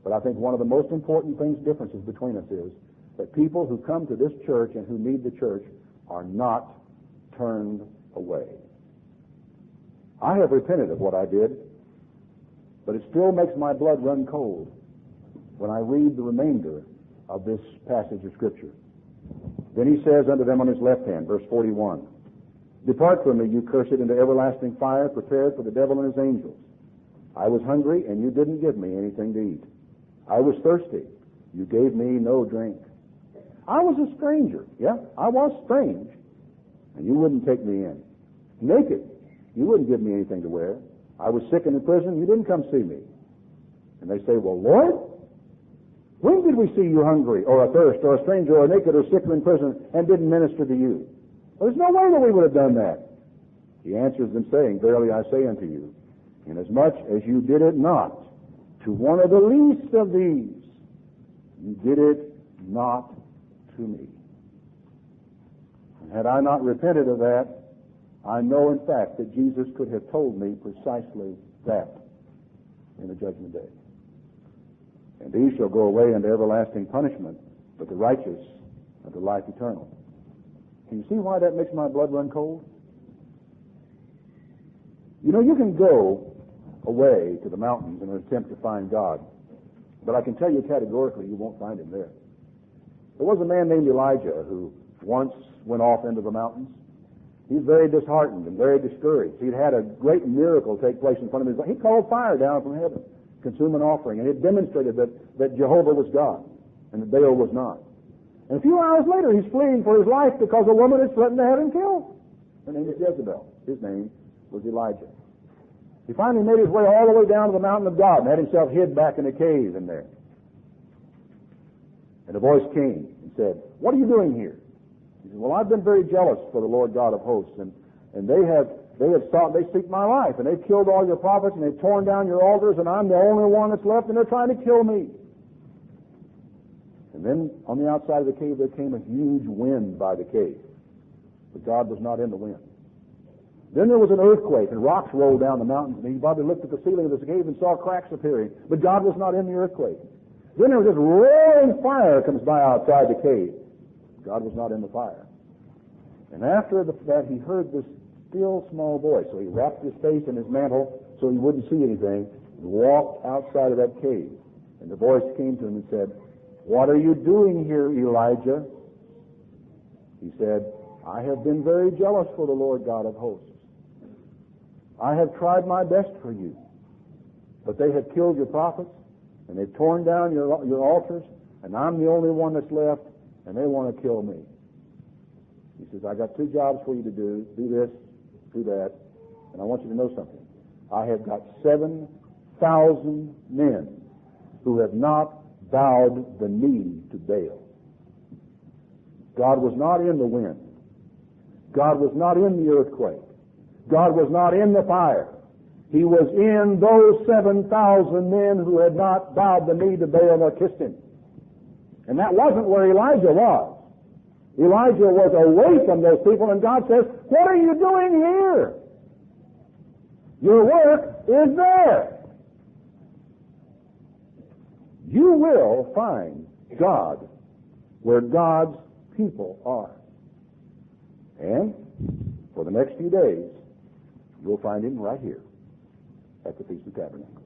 But I think one of the most important differences between us is that people who come to this church and who need the church are not turned away. I have repented of what I did, but it still makes my blood run cold when I read the remainder of this passage of Scripture. Then he says unto them on his left hand, verse 41, Depart from me, you cursed, into everlasting fire, prepared for the devil and his angels. I was hungry, and you didn't give me anything to eat. I was thirsty. You gave me no drink. I was a stranger. Yeah, I was strange, and you wouldn't take me in. Naked. You wouldn't give me anything to wear. I was sick and in prison. You didn't come see me. And they say, well, Lord, when did we see you hungry, or athirst, or a stranger, or naked, or sick, or in prison, and didn't minister to you? Well, there's no way that we would have done that. He answers them, saying, Verily I say unto you, inasmuch as you did it not to one of the least of these, you did it not to me. And had I not repented of that, I know in fact that Jesus could have told me precisely that in the judgment day. And these shall go away into everlasting punishment, but the righteous unto life eternal. Can you see why that makes my blood run cold? You know, you can go away to the mountains in an attempt to find God, but I can tell you categorically you won't find him there. There was a man named Elijah who once went off into the mountains. He was very disheartened and very discouraged. He'd had a great miracle take place in front of him. He called fire down from heaven, consume an offering, and it demonstrated that Jehovah was God and that Baal was not. And a few hours later, he's fleeing for his life because a woman had threatened to have him killed. Her name is Jezebel. His name was Elijah. He finally made his way all the way down to the mountain of God and had himself hid back in a cave in there. And a voice came and said, "What are you doing here?" He said, "Well, I've been very jealous for the Lord God of hosts, and they seek my life, and they've killed all your prophets, and they've torn down your altars, and I'm the only one that's left, and they're trying to kill me." And then on the outside of the cave there came a huge wind by the cave. But God was not in the wind. Then there was an earthquake, and rocks rolled down the mountains, and he probably looked at the ceiling of the cave and saw cracks appearing. But God was not in the earthquake. Then there was this roaring fire comes by outside the cave. God was not in the fire. And after that he heard this still small voice. So he wrapped his face in his mantle so he wouldn't see anything and walked outside of that cave. And the voice came to him and said, "What are you doing here, Elijah?" He said, "I have been very jealous for the Lord God of hosts. I have tried my best for you, but they have killed your prophets, and they've torn down your altars, and I'm the only one that's left, and they want to kill me." He says, "I got 2 jobs for you to do. Do this, do that, and I want you to know something. I have got 7,000 men who have not bowed the knee to Baal." God was not in the wind. God was not in the earthquake. God was not in the fire. He was in those 7,000 men who had not bowed the knee to Baal or kissed him. And that wasn't where Elijah was. Elijah was away from those people, and God says, "What are you doing here? Your work is there." You will find God where God's people are. And for the next few days, you'll find him right here at the Feast of Tabernacles.